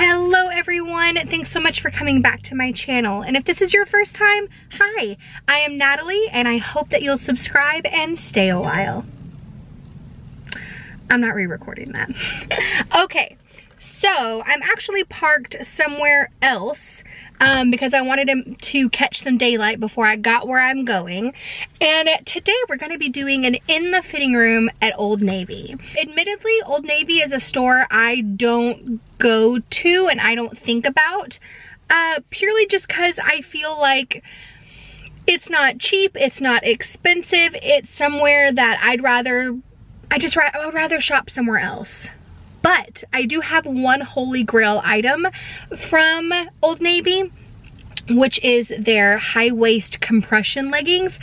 Hello everyone, thanks so much for coming back to my channel. And if this is your first time, hi, I am Natalie and I hope that you'll subscribe and stay a while. I'm not re-recording that. Okay, so I'm actually parked somewhere else because I wanted to catch some daylight before I got where I'm going. And today we're going to be doing an in the fitting room at Old Navy. Admittedly, Old Navy is a store I don't go to and I don't think about purely just because I feel like it's not cheap, it's not expensive, it's somewhere that I would rather shop somewhere else. But I do have one holy grail item from Old Navy, which is their high waist compression leggings.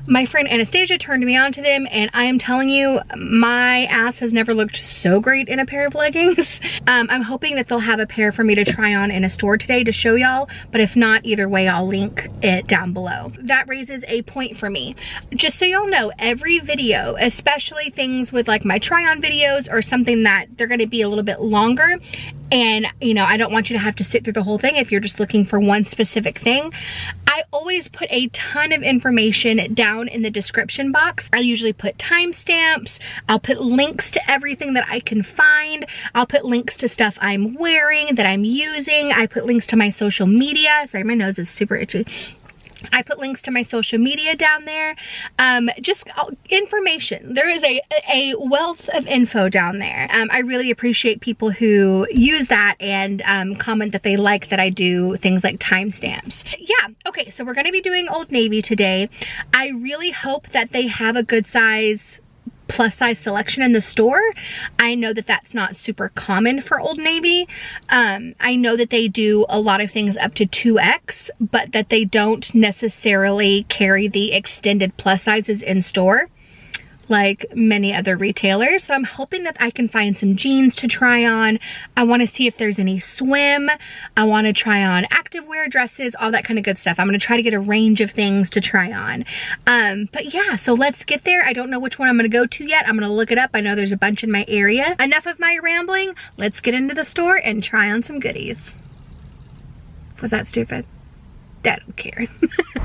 My friend Anastasia turned me on to them and I am telling you, my ass has never looked so great in a pair of leggings. I'm hoping that they'll have a pair for me to try on in a store today to show y'all, but if not, either way, I'll link it down below. That raises a point for me. Just so y'all know, every video, especially things with like my try on videos or something that they're gonna be a little bit longer, and you know, I don't want you to have to sit through the whole thing if you're just looking for one specific thing. I always put a ton of information down in the description box. I usually put timestamps, I'll put links to everything that I can find, I'll put links to stuff I'm wearing, that I'm using, I put links to my social media. Sorry, my nose is super itchy. I put links to my social media down there. Just information. There is a wealth of info down there. I really appreciate people who use that and comment that they like that I do things like timestamps. Yeah, okay, so we're gonna be doing Old Navy today. I really hope that they have a good size plus size selection in the store. I know that that's not super common for Old Navy. I know that they do a lot of things up to 2X, but that they don't necessarily carry the extended plus sizes in store like many other retailers. So I'm hoping that I can find some jeans to try on. I want to see if there's any swim. I want to try on activewear dresses, all that kind of good stuff. I'm going to try to get a range of things to try on. But yeah, so let's get there. I don't know which one I'm going to go to yet. I'm going to look it up. I know there's a bunch in my area. Enough of my rambling. Let's get into the store and try on some goodies. Was that stupid? I don't care.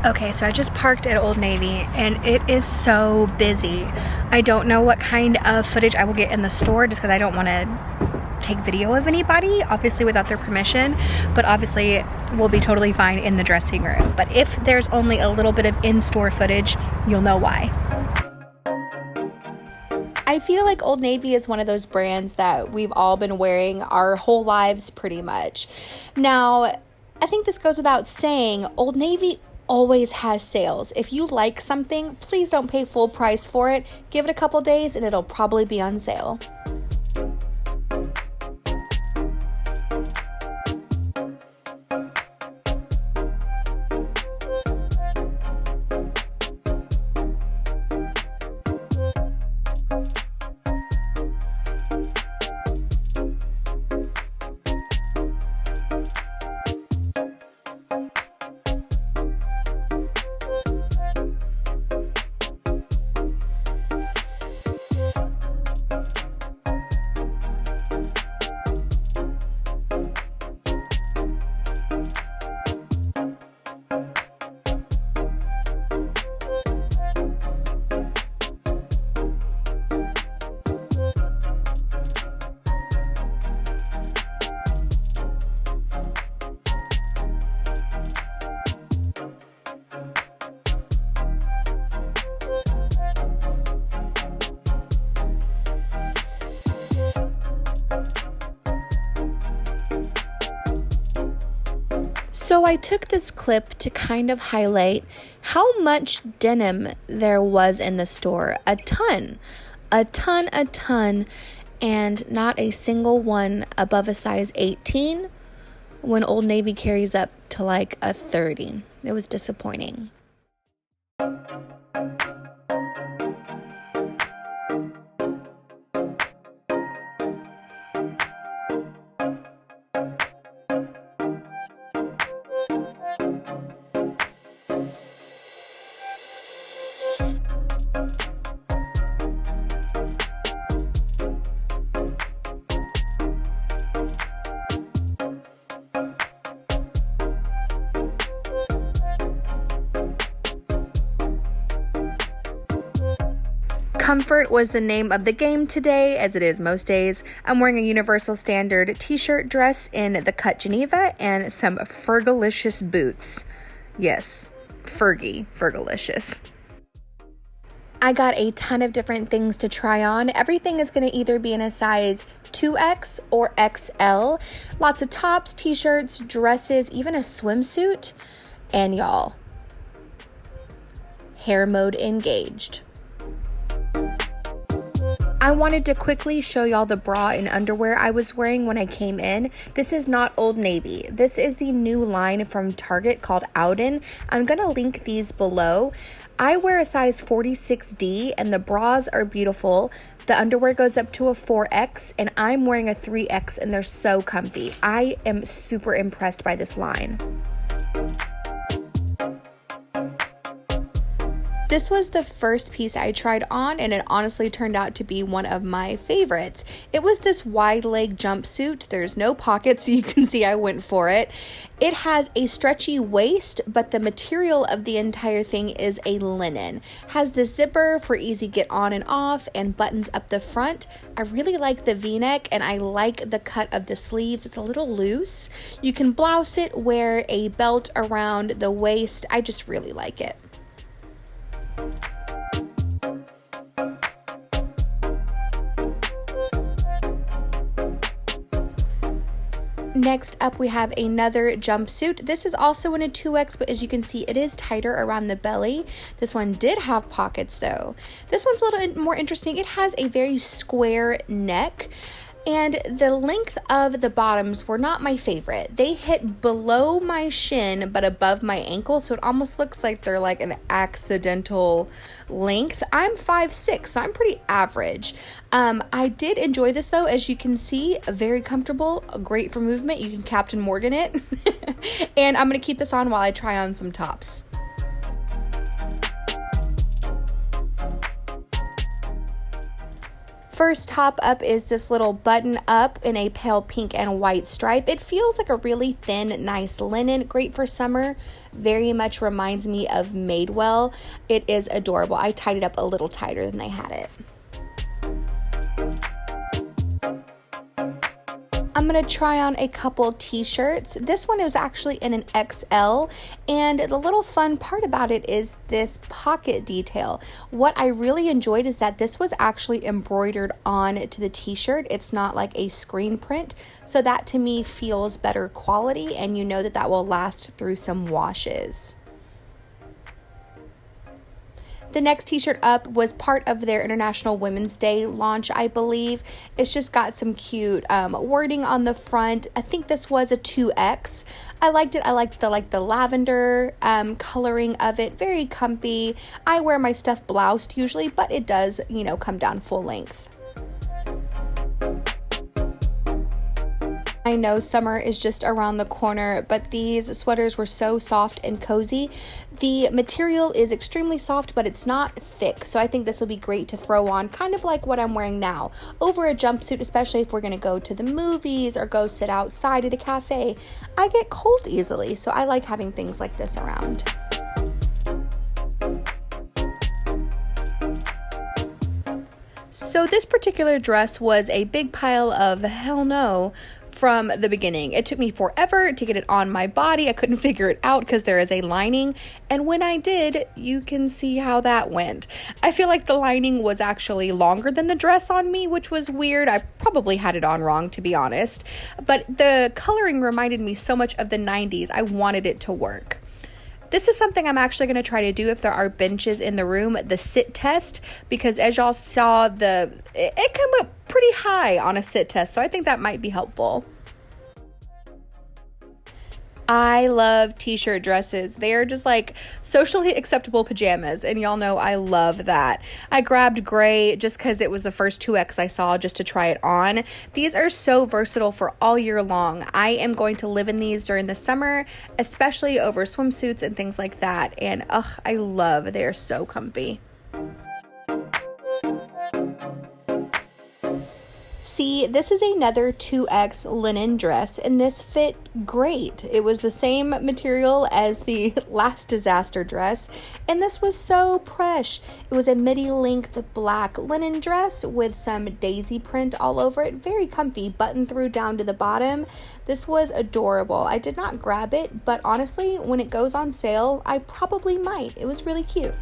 Okay, so I just parked at Old Navy and it is so busy. I don't know what kind of footage I will get in the store just because I don't want to take video of anybody, obviously without their permission, but obviously we'll be totally fine in the dressing room. But if there's only a little bit of in-store footage, you'll know why. I feel like Old Navy is one of those brands that we've all been wearing our whole lives pretty much. Now, I think this goes without saying, Old Navy always has sales. If you like something, please don't pay full price for it. Give it a couple days and it'll probably be on sale. So I took this clip to kind of highlight how much denim there was in the store. A ton, and not a single one above a size 18 when Old Navy carries up to like a 30. It was disappointing. Comfort was the name of the game today, as it is most days. I'm wearing a Universal Standard t-shirt dress in the cut Geneva and some Fergalicious boots. Yes, Fergalicious. I got a ton of different things to try on. Everything is going to either be in a size 2X or XL. Lots of tops, t-shirts, dresses, even a swimsuit. And y'all, hair mode engaged. I wanted to quickly show y'all the bra and underwear I was wearing when I came in. This is not Old Navy. This is the new line from Target called Ouden. I'm going to link these below. I wear a size 46D and the bras are beautiful. The underwear goes up to a 4X and I'm wearing a 3X and they're so comfy. I am super impressed by this line. This was the first piece I tried on and it honestly turned out to be one of my favorites. It was this wide leg jumpsuit. There's no pockets, so you can see I went for it. It has a stretchy waist, but the material of the entire thing is a linen. Has the zipper for easy get on and off and buttons up the front. I really like the V-neck and I like the cut of the sleeves. It's a little loose. You can blouse it, wear a belt around the waist. I just really like it. Next up, we have another jumpsuit. This is also in a 2X, but as you can see, it is tighter around the belly. This one did have pockets though. This one's a little more interesting. It has a very square neck. And the length of the bottoms were not my favorite. They hit below my shin, but above my ankle. So it almost looks like they're like an accidental length. I'm 5'6", so I'm pretty average. I did enjoy this though. As you can see, very comfortable, great for movement. You can Captain Morgan it. And I'm going to keep this on while I try on some tops. First top up is this little button up in a pale pink and white stripe. It feels like a really thin, nice linen, great for summer. Very much reminds me of Madewell. It is adorable. I tied it up a little tighter than they had it. I'm going to try on a couple t-shirts. This one is actually in an XL, and the little fun part about it is this pocket detail. What I really enjoyed is that this was actually embroidered on to the t-shirt. It's not like a screen print, so that to me feels better quality, and you know that that will last through some washes. The next t-shirt up was part of their International Women's Day launch, I believe. It's just got some cute wording on the front. I think this was a 2X. I liked it. I liked the lavender coloring of it. Very comfy. I wear my stuff bloused usually, but it does, come down full length. I know summer is just around the corner, but these sweaters were so soft and cozy. The material is extremely soft, but it's not thick, so I think this will be great to throw on, kind of like what I'm wearing now, over a jumpsuit, especially if we're going to go to the movies or go sit outside at a cafe. I get cold easily, so I like having things like this around. So this particular dress was a big pile of hell no from the beginning. It took me forever to get it on my body. I couldn't figure it out because there is a lining, and when I did, you can see how that went. I feel like the lining was actually longer than the dress on me, which was weird. I probably had it on wrong, to be honest, but the coloring reminded me so much of the 90s. I wanted it to work. This is something I'm actually going to try to do if there are benches in the room, the sit test, because as y'all saw, it came up pretty high on a sit test, so I think that might be helpful. I love t-shirt dresses. They are just like socially acceptable pajamas, and y'all know I love that. I grabbed gray just because it was the first 2X I saw just to try it on. These are so versatile for all year long. I am going to live in these during the summer, especially over swimsuits and things like that, and I love, they are so comfy. See, Natalie, this is another 2X linen dress, and this fit great. It was the same material as the last disaster dress, and this was so fresh. It was a midi-length black linen dress with some daisy print all over it. Very comfy, button through down to the bottom. This was adorable. I did not grab it, but honestly, when it goes on sale, I probably might. It was really cute.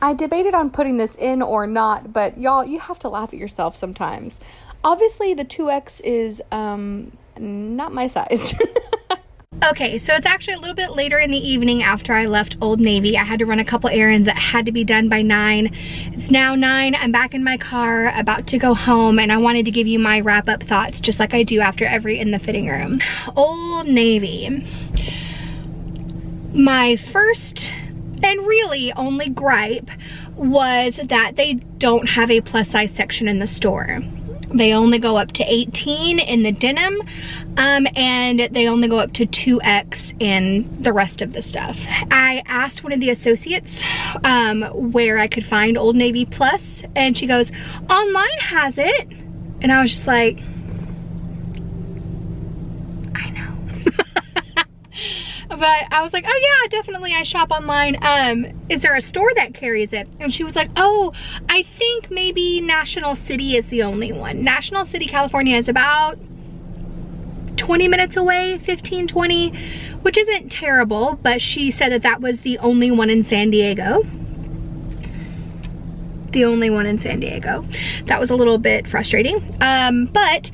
I debated on putting this in or not, but y'all, you have to laugh at yourself sometimes. Obviously, the 2X is not my size. Okay, so it's actually a little bit later in the evening after I left Old Navy. I had to run a couple errands that had to be done by 9. It's now 9. I'm back in my car, about to go home, and I wanted to give you my wrap-up thoughts, just like I do after every In the Fitting Room. Old Navy. My first and really only gripe was that they don't have a plus size section in the store. They only go up to 18 in the denim, and they only go up to 2X in the rest of the stuff. I asked one of the associates where I could find Old Navy Plus, and she goes, online has it. And I was just like, I know. But I was like, oh yeah, definitely, I shop online. Is there a store that carries it? And she was like, oh, I think maybe National City is the only one. National City, California is about 20 minutes away, 15, 20, which isn't terrible, but she said that that was the only one in San Diego. The only one in San Diego. That was a little bit frustrating, but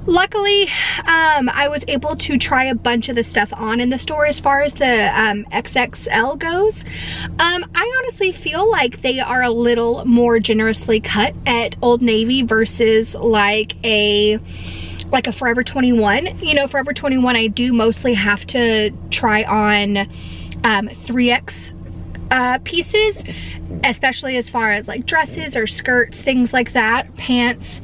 luckily, I was able to try a bunch of the stuff on in the store as far as the XXL goes. I honestly feel like they are a little more generously cut at Old Navy versus like a Forever 21. You know, Forever 21, I do mostly have to try on 3X pieces, especially as far as like dresses or skirts, things like that, pants.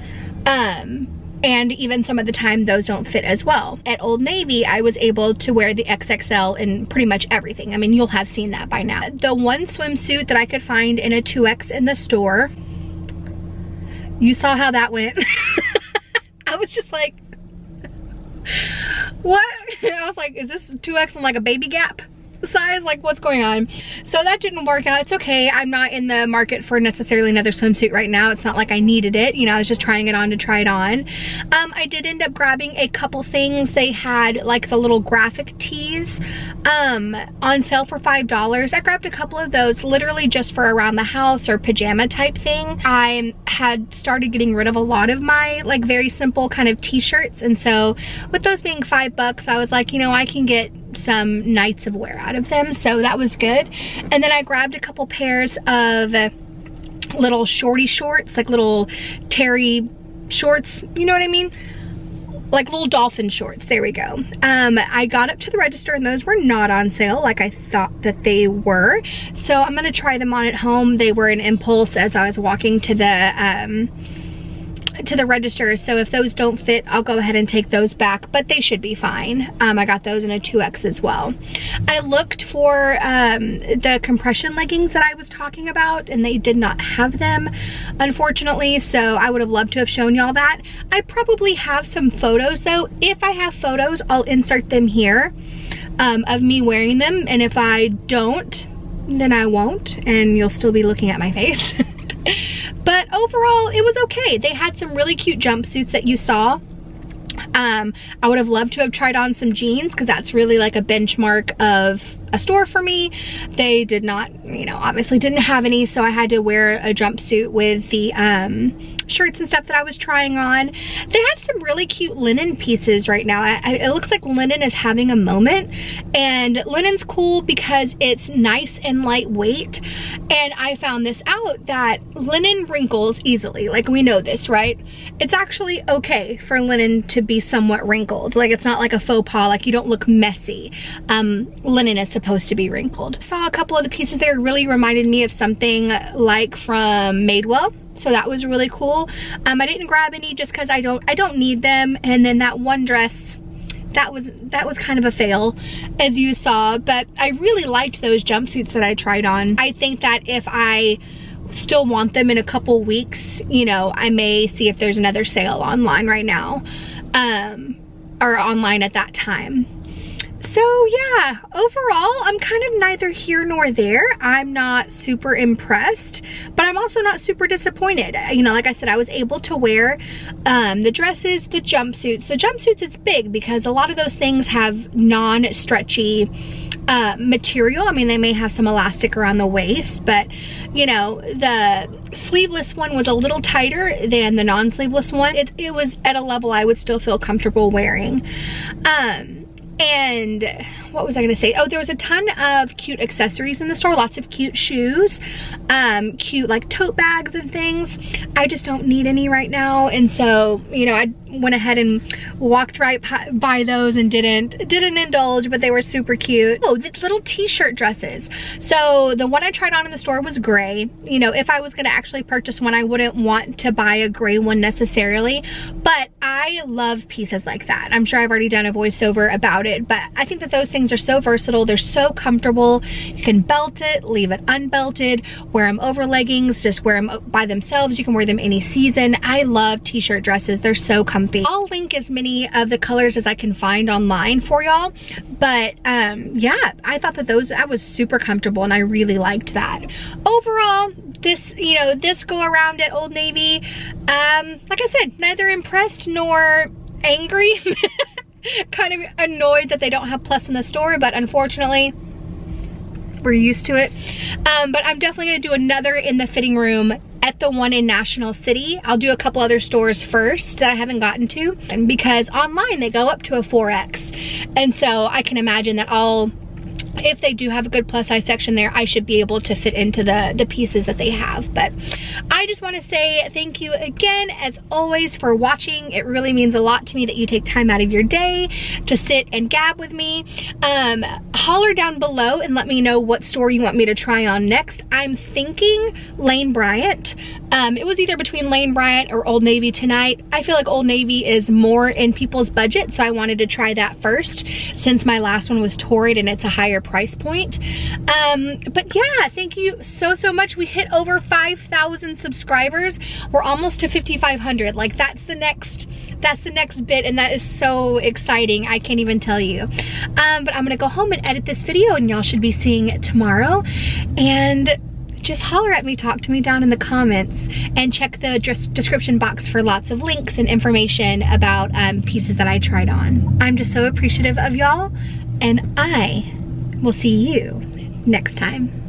And even some of the time those don't fit as well. At Old Navy, I was able to wear the XXL in pretty much everything. I mean, you'll have seen that by now. The one swimsuit that I could find in a 2X in the store, you saw how that went. I was just like, what? I was like, is this 2X in like a baby Gap size? Like, what's going on? So that didn't work out. It's okay. I'm not in the market for necessarily another swimsuit right now. It's not like I needed it. You know, I was just trying it on to try it on. I did end up grabbing a couple things. They had like the little graphic tees on sale for $5. I grabbed a couple of those literally just for around the house or pajama type thing. I had started getting rid of a lot of my like very simple kind of t-shirts, and so with those being $5, I was like, you know, I can get some nights of wear out of them, so that was good. And then I grabbed a couple pairs of little shorty shorts, like little terry shorts, you know what I mean? Like little dolphin shorts, there we go. I got up to the register and those were not on sale like I thought that they were. So I'm gonna try them on at home. They were an impulse as I was walking to the register, so if those don't fit, I'll go ahead and take those back, but they should be fine. I got those in a 2X as well. I looked for the compression leggings that I was talking about, and they did not have them, unfortunately, so I would have loved to have shown y'all that. I probably have some photos though. If I have photos, I'll insert them here of me wearing them, and if I don't, then I won't, and you'll still be looking at my face. But overall, it was okay. They had some really cute jumpsuits that you saw. I would have loved to have tried on some jeans because that's really like a benchmark of a store for me. They did not, you know, obviously didn't have any, so I had to wear a jumpsuit with the shirts and stuff that I was trying on. They have some really cute linen pieces right now. It looks like linen is having a moment, and linen's cool because it's nice and lightweight. And I found this out that linen wrinkles easily. Like, we know this, right? It's actually okay for linen to be somewhat wrinkled. Like, it's not like a faux pas, like you don't look messy. Linen is supposed to be wrinkled. I saw a couple of the pieces there really reminded me of something like from Madewell. So that was really cool. I didn't grab any just because I don't need them. And then that one dress, that was kind of a fail, as you saw, but I really liked those jumpsuits that I tried on. I think that if I still want them in a couple weeks, you know, I may see if there's another sale online right now, or online at that time. So yeah, overall, I'm kind of neither here nor there. I'm not super impressed, but I'm also not super disappointed. You know, like I said, I was able to wear the dresses, the jumpsuits. The jumpsuits, it's big because a lot of those things have non-stretchy material. I mean, they may have some elastic around the waist, but you know, the sleeveless one was a little tighter than the non-sleeveless one. It was at a level I would still feel comfortable wearing. And what was I gonna say? Oh, there was a ton of cute accessories in the store, lots of cute shoes, cute like tote bags and things. I just don't need any right now. And so, you know, I went ahead and walked right by those and didn't indulge, but they were super cute. Oh, the little t-shirt dresses. So the one I tried on in the store was gray. You know, if I was gonna actually purchase one, I wouldn't want to buy a gray one necessarily, but I love pieces like that. I'm sure I've already done a voiceover about it, but I think that those things are so versatile. They're so comfortable. You can belt it, leave it unbelted, wear them over leggings, just wear them by themselves. You can wear them any season. I love t-shirt dresses. They're so comfortable. I'll link as many of the colors as I can find online for y'all, but yeah, I thought that I was super comfortable and I really liked that. Overall, this, you know, this go around at Old Navy, like I said, neither impressed nor angry. Kind of annoyed that they don't have Plus in the store, but unfortunately we're used to it. But I'm definitely gonna do another in the fitting room at the one in National City. I'll do a couple other stores first that I haven't gotten to, and because online they go up to a 4X, and so I can imagine that if they do have a good plus size section there, I should be able to fit into the pieces that they have. But I just want to say thank you again, as always, for watching. It really means a lot to me that you take time out of your day to sit and gab with me. Holler down below and let me know what store you want me to try on next. I'm thinking Lane Bryant. It was either between Lane Bryant or Old Navy tonight. I feel like Old Navy is more in people's budget, so I wanted to try that first since my last one was Torrid and it's a higher price point. But yeah, thank you so much. We hit over 5,000 subscribers. We're almost to 5,500. Like that's the next bit, and that is so exciting. I can't even tell you. But I'm gonna go home and edit this video, and y'all should be seeing it tomorrow. And just holler at me, talk to me down in the comments, and check the description box for lots of links and information about pieces that I tried on. I'm just so appreciative of y'all, and I will see you next time.